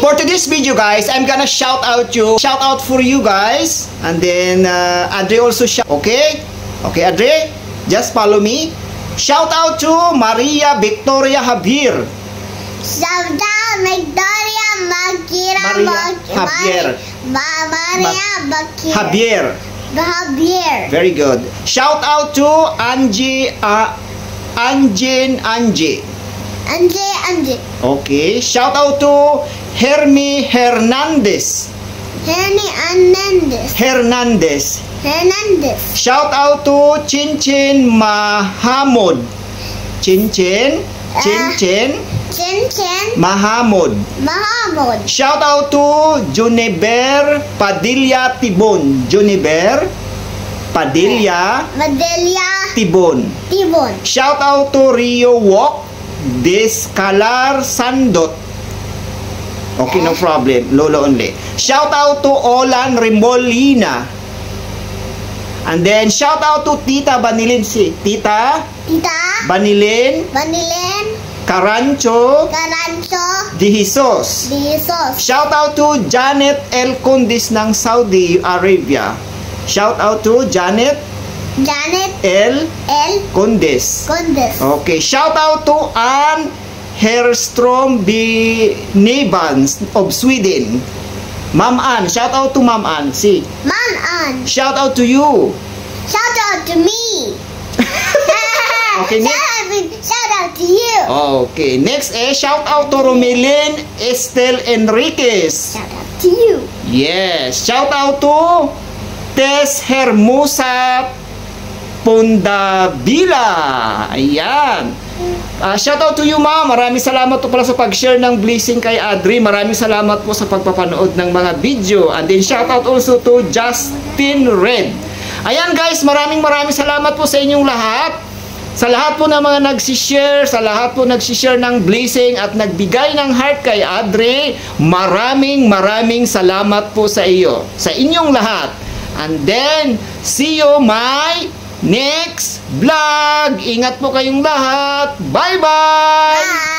For today's video, guys, I'm gonna shout out for you guys, and then Adre also shout. Okay, Adre, just follow me. Shout out to Maria Victoria Javier. Shout out Victoria Javier. Very good. Shout out to Angie Angie. Okay. Shout out to Hermi Hernandez. Shout out to Chinchin Mahamud. Chinchin Mahamud. Shout out to Juniber Padilla Tibon. Tibon. Shout out to Rio Walk Descalar Sandot. Okay, no problem. Lolo only. Shout out to Olan Remolina. And then shout out to Tita Banilin. Tita Banilin Carancho de Jesus. Shout out to Janet L. Condis ng Saudi Arabia. Shout out to Janet L. Condis. Okay. Shout out to Ann Herström Nebans of Sweden. Ma'am Ann. Shout out to Ma'am Ann. See. Ma'am Ann. Shout out to you. Shout out to me. Okay, Shout out to you. Okay, next shout out to Romelin Estel Enriquez. Shout out to you. Yes, shout out to Tess Hermosa Pondavila. Ayan. Shout out to you, ma'am. Maraming salamat po pala sa pag-share ng blessing kay Adri. Maraming salamat po sa pagpapanood ng mga video. And then shout out also to Justin Red. Ayan guys, maraming salamat po sa inyong lahat. Sa lahat po ng mga nagsishare, sa lahat po nagsishare ng blessing at nagbigay ng heart kay Adre, maraming salamat po sa iyo, sa inyong lahat. And then, see you my next vlog. Ingat po kayong lahat. Bye-bye!